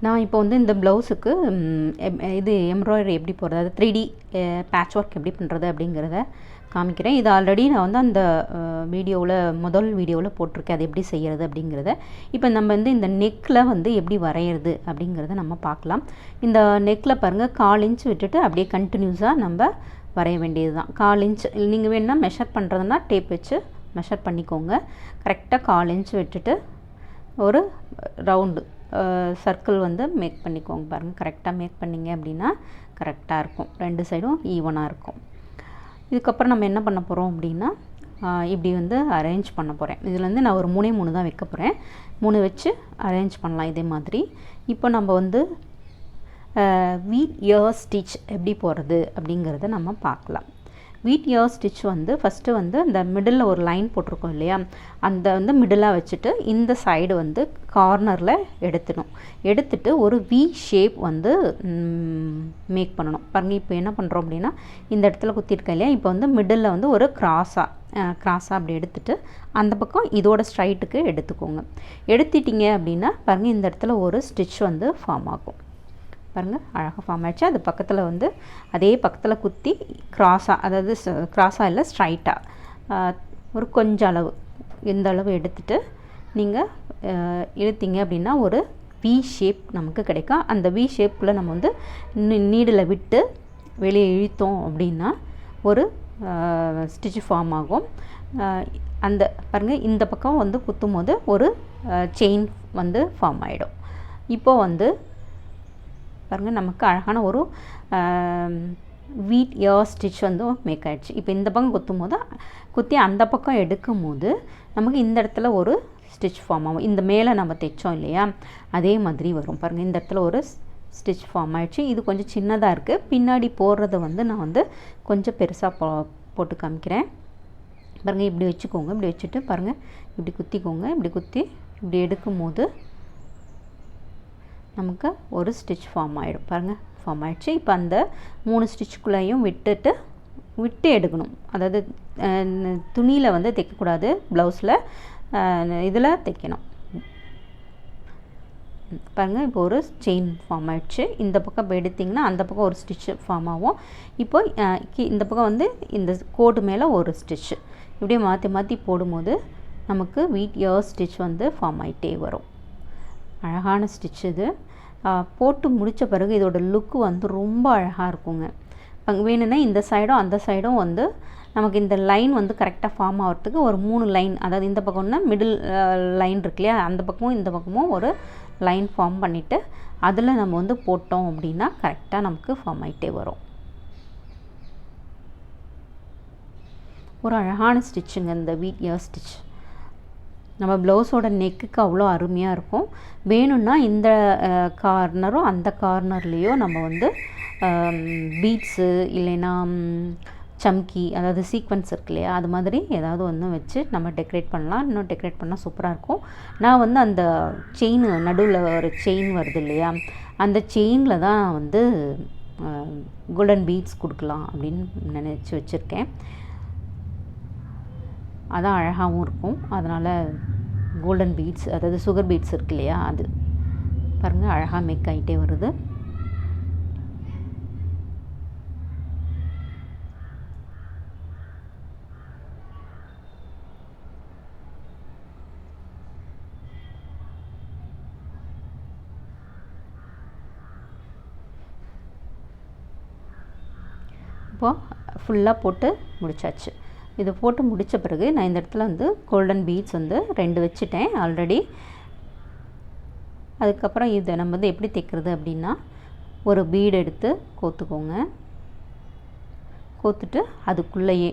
நான் இப்போ வந்து இந்த ப்ளவுஸுக்கு இது எம்ப்ராய்டரி எப்படி போடுறது, அது 3D பேட்ச் ஒர்க் எப்படி பண்ணுறது அப்படிங்கிறத காமிக்கிறேன். இது ஆல்ரெடி நான் வந்து அந்த முதல் வீடியோவில் போட்டிருக்கேன், அது எப்படி செய்கிறது அப்படிங்கிறத. இப்போ நம்ம வந்து இந்த நெக்கில் வந்து எப்படி வரைகிறது அப்படிங்கிறத நம்ம பார்க்கலாம். இந்த நெக்கில் பாருங்கள் 1/4 இன்ச் விட்டுட்டு அப்படியே கண்டினியூஸாக நம்ம வரைய வேண்டியது தான். 1/4 இன்ச் நீங்கள் வேணுன்னா மெஷர் பண்ணுறதுனா டேப் வச்சு மெஷர் பண்ணிக்கோங்க. கரெக்டாக 1/4 இன்ச் விட்டுட்டு ஒரு ரவுண்டு சர்க்கிள் வந்து மேக் பண்ணிக்கோங்க. பாருங்கள், கரெக்டாக மேக் பண்ணிங்க அப்படின்னா கரெக்டாக இருக்கும், 2 சைடும் ஈவனாக இருக்கும். இதுக்கப்புறம் நம்ம என்ன பண்ண போகிறோம் அப்படின்னா இப்படி வந்து அரேஞ்ச் பண்ண போகிறேன். இதில் வந்து நான் ஒரு 3 தான் வைக்க போகிறேன். 3 வச்சு அரேஞ்ச் பண்ணலாம் இதே மாதிரி. இப்போ நம்ம வந்து வீட் இயர் ஸ்டிச் எப்படி போகிறது அப்படிங்கிறத நம்ம பார்க்கலாம். வீட் இயர் ஸ்டிச் வந்து ஃபஸ்ட்டு வந்து இந்த மிடில் ஒரு லைன் போட்டிருக்கோம் இல்லையா, அந்த வந்து மிடிலாக வச்சுட்டு இந்த சைடு வந்து கார்னரில் எடுத்துட்டு ஒரு வி ஷேப் வந்து மேக் பண்ணணும். பாருங்கள், இப்போ என்ன பண்ணுறோம் அப்படின்னா இந்த இடத்துல குத்திருக்கேன் இல்லையா, இப்போ வந்து மிடில் வந்து ஒரு கிராஸாக அப்படி எடுத்துகிட்டு அந்த பக்கம் இதோட ஸ்ட்ரைட்டுக்கு எடுத்துக்கோங்க. எடுத்துட்டிங்க அப்படின்னா பாருங்கள், இந்த இடத்துல ஒரு ஸ்டிச் வந்து ஃபார்ம் ஆகும். பாருங்கள், அழகாக ஃபார்ம் ஆகிடுச்சு. அது பக்கத்தில் வந்து அதே பக்கத்தில் குத்தி கிராஸாக, அதாவது கிராஸாக இல்லை ஸ்ட்ரைட்டாக ஒரு கொஞ்சம் அளவு இந்த அளவு எடுத்துகிட்டு நீங்கள் இழுத்தீங்க அப்படின்னா ஒரு வி ஷேப் நமக்கு கிடைக்கும். அந்த வி ஷேப்பில் நம்ம வந்து நீடில் விட்டு வெளியே இழுத்தோம் அப்படின்னா ஒரு ஸ்டிச் ஃபார்ம் ஆகும். அந்த பாருங்கள், இந்த பக்கம் வந்து குத்தும் போது ஒரு செயின் வந்து ஃபார்ம் ஆகிடும். இப்போது வந்து பாருங்கள், நமக்கு அழகான ஒரு வீட் இயர் ஸ்டிச் வந்து மேக் ஆகிடுச்சு. இப்போ இந்த பக்கம் குத்தி அந்த பக்கம் எடுக்கும் போது நமக்கு இந்த இடத்துல ஒரு ஸ்டிச் ஃபார்ம் ஆகும். இந்த மேலே நம்ம தைச்சோம் இல்லையா, அதே மாதிரி வரும். பாருங்கள், இந்த இடத்துல ஒரு ஸ்டிச் ஃபார்ம் ஆகிடுச்சு. இது கொஞ்சம் சின்னதாக இருக்குது. பின்னாடி போடுறத வந்து நான் வந்து கொஞ்சம் பெருசாக போட்டு காமிக்கிறேன். பாருங்கள், இப்படி வச்சுக்கோங்க. இப்படி வச்சுட்டு பாருங்கள், இப்படி குத்திக்கோங்க. இப்படி குத்தி இப்படி எடுக்கும் போது நமக்கு ஒரு ஸ்டிச் ஃபார்ம் ஆகிடும். பாருங்கள், ஃபார்ம் ஆகிடுச்சு. இப்போ அந்த 3 ஸ்டிச்சுக்குள்ளேயும் விட்டு எடுக்கணும். அதாவது துணியில் வந்து தைக்கக்கூடாது, ப்ளவுஸில் இதில் தைக்கணும். பாருங்கள், இப்போ ஒரு செயின் ஃபார்ம் ஆகிடுச்சு. இந்த பக்கம் இப்போ எடுத்திங்கன்னா அந்த பக்கம் ஒரு ஸ்டிச்சு ஃபார்ம் ஆகும். இப்போ இந்த பக்கம் வந்து இந்த கோடு மேலே ஒரு ஸ்டிச்சு, இப்படியே மாற்றி போடும்போது நமக்கு வீட் இயர் ஸ்டிச் வந்து ஃபார்ம் ஆகிட்டே வரும். அழகான ஸ்டிச் இது. போட்டு முடித்த பிறகு இதோட லுக்கு வந்து ரொம்ப அழகாக இருக்குங்க. வேணும்னா இந்த சைடும் அந்த சைடும் வந்து நமக்கு இந்த லைன் வந்து கரெக்டாக ஃபார்ம் ஆகிறதுக்கு ஒரு 3 லைன், அதாவது இந்த பக்கம்னா மிடில் லைன் இருக்கு இல்லையா, அந்த பக்கமும் இந்த பக்கமும் ஒரு லைன் ஃபார்ம் பண்ணிவிட்டு அதில் நம்ம வந்து போட்டோம் அப்படின்னா கரெக்டாக நமக்கு ஃபார்ம் ஆகிட்டே வரும். ஒரு அழகான ஸ்டிச்சுங்க இந்த வீட் இயர் ஸ்டிச். நம்ம ப்ளவுஸோட நெக்குக்கு அவ்வளோ அருமையாக இருக்கும். வேணும்னா இந்த கார்னரும் அந்த கார்னர்லேயோ நம்ம வந்து பீட்ஸு இல்லைன்னா சம்கி, அதாவது சீக்வன்ஸ் இருக்கு இல்லையா, அது மாதிரி ஏதாவது ஒன்று வச்சு நம்ம டெக்கரேட் பண்ணலாம். இன்னும் டெக்கரேட் பண்ணால் சூப்பராக இருக்கும். நான் வந்து அந்த செயின் நடுவில் ஒரு செயின் வருது இல்லையா, அந்த செயினில் தான் வந்து கோல்டன் பீட்ஸ் கொடுக்கலாம் அப்படின்னு நினச்சி வச்சுருக்கேன். அதான் அழகாகவும் இருக்கும். அதனால் கோல்டன் பீட்ஸ், அதாவது சுகர் பீட்ஸ் இருக்கு இல்லையா, அது பாருங்கள் அழகாக மேக் ஆகிட்டே வருது. இப்போது ஃபுல்லாக போட்டு முடிச்சாச்சு. இது போட்டு முடித்த பிறகு நான் இந்த இடத்துல வந்து கோல்டன் பீட்ஸ் வந்து 2 வச்சுட்டேன் ஆல்ரெடி. அதுக்கப்புறம் இதை நம்ம வந்து எப்படி தைக்கிறது அப்படின்னா, ஒரு பீடு எடுத்து கோத்துக்கோங்க. கோத்துட்டு அதுக்குள்ளேயே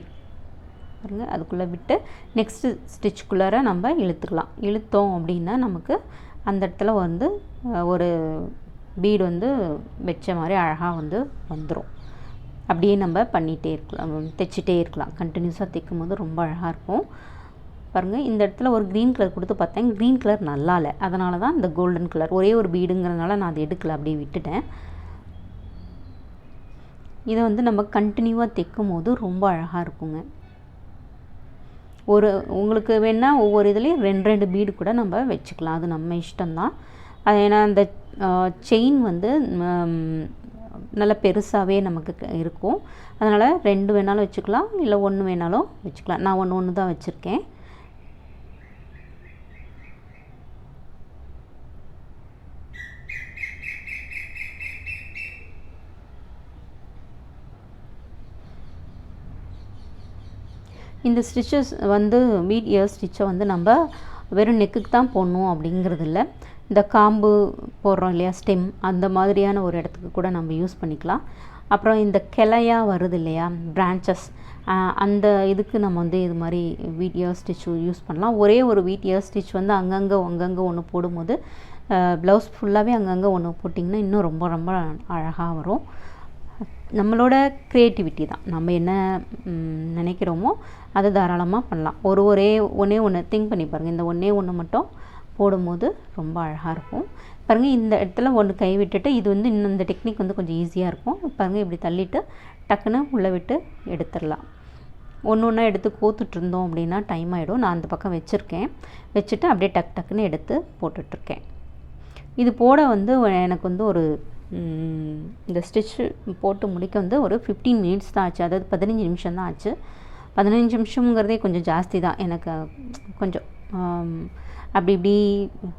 பாருங்கள், அதுக்குள்ளே விட்டு நெக்ஸ்ட்டு ஸ்டிச்சுக்குள்ளார நம்ம இழுத்தோம் அப்படின்னா நமக்கு அந்த இடத்துல வந்து ஒரு பீடு வந்து வச்ச மாதிரி அழகாக வந்து வந்துடும். அப்படியே நம்ம பண்ணிகிட்டே இருக்கலாம், தைச்சிட்டே இருக்கலாம். கண்டினியூஸாக தைக்கும் போது ரொம்ப அழகாக இருக்கும். பாருங்கள், இந்த இடத்துல ஒரு க்ரீன் கலர் கொடுத்து பார்த்தேன், க்ரீன் கலர் நல்லா இல்லை, அதனால தான் இந்த கோல்டன் கலர் ஒரே ஒரு பீடுங்கிறதுனால நான் அதை எடுக்கலை, அப்படியே விட்டுட்டேன். இதை வந்து நம்ம கண்டினியூவாக தைக்கும் போது ரொம்ப அழகாக இருக்குங்க. உங்களுக்கு வேணால் ஒவ்வொரு இதுலேயும் 2 பீடு கூட நம்ம வச்சுக்கலாம், அது நம்ம இஷ்டம்தான். அது ஏன்னா அந்த செயின் வந்து நல்ல பெருசாகவே நமக்கு இருக்கும். அதனால் 2 வேணாலும் வச்சுக்கலாம், இல்லை 1 வேணாலும் வச்சுக்கலாம். நான் ஒன்று தான் வச்சுருக்கேன். இந்த ஸ்டிச்சஸ் வந்து பீட் இயர் ஸ்டிச்சை வந்து நம்ம வெறும் நெக்குக்கு தான் போடணும் அப்படிங்கிறது இல்லை. இந்த காம்பு போடுறோம் இல்லையா, ஸ்டெம், அந்த மாதிரியான ஒரு இடத்துக்கு கூட நம்ம யூஸ் பண்ணிக்கலாம். அப்புறம் இந்த கிளையாக வருது இல்லையா, பிரான்ச்சஸ், அந்த இதுக்கு நம்ம வந்து இது மாதிரி வீட் இயர் ஸ்டிச் யூஸ் பண்ணலாம். ஒரே ஒரு வீட் இயர் ஸ்டிச் வந்து அங்கங்கே ஒன்று போடும்போது ப்ளவுஸ் ஃபுல்லாகவே அங்கங்கே ஒன்று போட்டிங்கன்னா இன்னும் ரொம்ப ரொம்ப அழகாக வரும். நம்மளோட க்ரியேட்டிவிட்டி தான், நம்ம என்ன நினைக்கிறோமோ அதை தாராளமாக பண்ணலாம். ஒன்றே ஒன்று திங்க் பண்ணி பாருங்கள். இந்த ஒன்று மட்டும் போடும்போது ரொம்ப அழகாக இருக்கும். பாருங்கள், இந்த இடத்துல ஒன்று கை விட்டுட்டு, இது வந்து இன்னும் இந்த டெக்னிக் வந்து கொஞ்சம் ஈஸியாக இருக்கும். பாருங்கள், இப்படி தள்ளிட்டு டக்குன்னு உள்ளே விட்டு எடுத்துடலாம். ஒன்று எடுத்து கோத்துட்டு இருந்தோம் அப்படின்னா டைம் ஆகிடும். நான் அந்த பக்கம் வச்சுட்டு அப்படியே டக்குன்னு எடுத்து போட்டுட்ருக்கேன். இது போட வந்து எனக்கு வந்து ஒரு இந்த ஸ்டிச் போட்டு முடிக்க வந்து ஒரு 15 மினிட்ஸ் தான் ஆச்சு. அதாவது 15 நிமிஷம் தான் ஆச்சு. 15 நிமிஷங்கிறதே கொஞ்சம் ஜாஸ்தி தான். எனக்கு கொஞ்சம் அப்படி இப்படி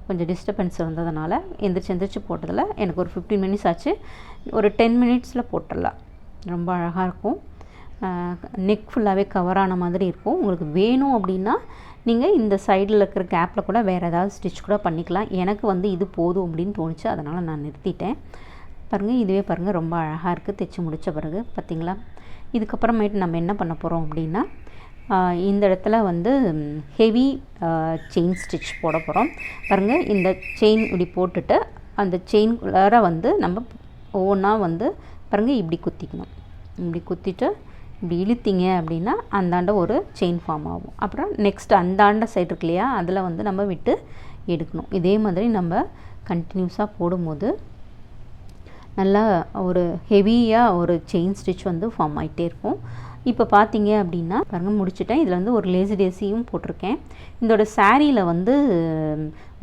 கொஞ்சம் டிஸ்டர்பன்ஸ் இருந்ததுனால எந்திரிச்சு போட்டதில் எனக்கு ஒரு 15 மினிட்ஸ் ஆச்சு. ஒரு 10 மினிட்ஸில் போட்டுடலாம். ரொம்ப அழகாக இருக்கும். நெக் ஃபுல்லாகவே கவர் ஆன மாதிரி இருக்கும். உங்களுக்கு வேணும் அப்படின்னா நீங்கள் இந்த சைடில் இருக்கிற கேப்பில் கூட வேறு ஏதாவது ஸ்டிச் கூட பண்ணிக்கலாம். எனக்கு வந்து இது போதும் அப்படின்னு தோணுச்சு, அதனால் நான் நிறுத்திட்டேன். பாருங்கள், இதுவே பாருங்கள் ரொம்ப அழகாக இருக்குது தைச்சி முடித்த பிறகு. பார்த்திங்களா? இதுக்கப்புறமேட்டு நம்ம என்ன பண்ண போகிறோம் அப்படின்னா, இந்த இடத்துல வந்து ஹெவி செயின் ஸ்டிச் போட போகிறோம். பாருங்கள், இந்த செயின் இப்படி போட்டுட்டு அந்த செயின்குள்ளார வந்து நம்ம ஒவ்வொன்றா வந்து பாருங்கள் இப்படி குத்திக்கணும். இப்படி குத்திட்டு இப்படி இழுத்திங்க அப்படின்னா அந்தாண்ட ஒரு செயின் ஃபார்ம் ஆகும். அப்புறம் நெக்ஸ்ட் அந்தாண்ட சைடு இருக்கு இல்லையா, அதில் வந்து நம்ம விட்டு எடுக்கணும். இதே மாதிரி நம்ம கண்டினியூஸாக போடும்போது நல்லா ஒரு ஹெவியாக ஒரு செயின் ஸ்டிச் வந்து ஃபார்ம் ஆகிட்டே இருக்கும். இப்போ பார்த்தீங்க அப்படின்னா பாருங்கள், முடிச்சுட்டேன். இதில் வந்து ஒரு லேசி டேசியும் போட்டிருக்கேன். இதோட சாரியில் வந்து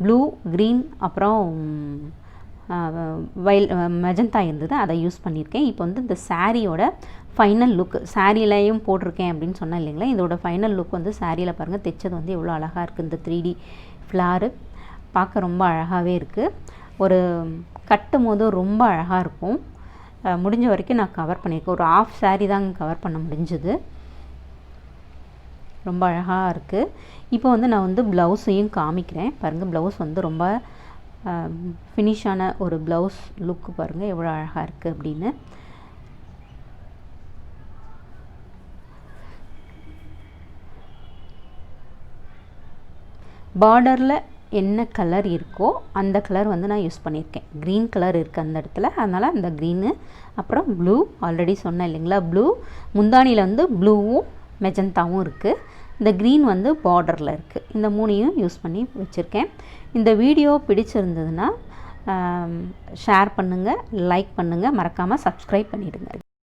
ப்ளூ, க்ரீன், அப்புறம் மெஜந்தா இருந்தது, அதை யூஸ் பண்ணியிருக்கேன். இப்போ வந்து இந்த சாரியோட ஃபைனல் லுக், சாரியிலையும் போட்டிருக்கேன் அப்படின்னு சொன்னேன் இல்லைங்களா, இதோட ஃபைனல் லுக் வந்து சாரியில் பாருங்கள் தைச்சது வந்து எவ்வளோ அழகாக இருக்குது. இந்த 3D ஃப்ளாரு பார்க்க ரொம்ப அழகாகவே இருக்குது. ஒரு கட்டும் போது ரொம்ப அழகாக இருக்கும். முடிஞ்ச வரைக்கும் நான் கவர் பண்ணியிருக்கேன். ஒரு ஆஃப் சாரி தான் கவர் பண்ண முடிஞ்சது. ரொம்ப அழகாக இருக்குது. இப்போ வந்து நான் வந்து ப்ளவுஸையும் காமிக்கிறேன். பாருங்கள், ப்ளவுஸ் வந்து ரொம்ப ஃபினிஷான ஒரு ப்ளவுஸ் லுக்கு பாருங்கள் எவ்வளோ அழகாக இருக்குது அப்படின்னு. பார்டரில் என்ன கலர் இருக்கோ அந்த கலர் வந்து நான் யூஸ் பண்ணியிருக்கேன். க்ரீன் கலர் இருக்குது அந்த இடத்துல, அதனால் அந்த க்ரீனு, அப்புறம் ப்ளூ ஆல்ரெடி சொன்னேன் இல்லைங்களா, ப்ளூ முந்தானியில் வந்து ப்ளூவும் மெஜந்தாவும் இருக்குது. இந்த க்ரீன் வந்து பார்டரில் இருக்குது. இந்த 3ஐயும் யூஸ் பண்ணி வச்சுருக்கேன். இந்த வீடியோ பிடிச்சிருந்ததுன்னா ஷேர் பண்ணுங்கள், லைக் பண்ணுங்கள், மறக்காமல் சப்ஸ்கிரைப் பண்ணிவிடுங்க.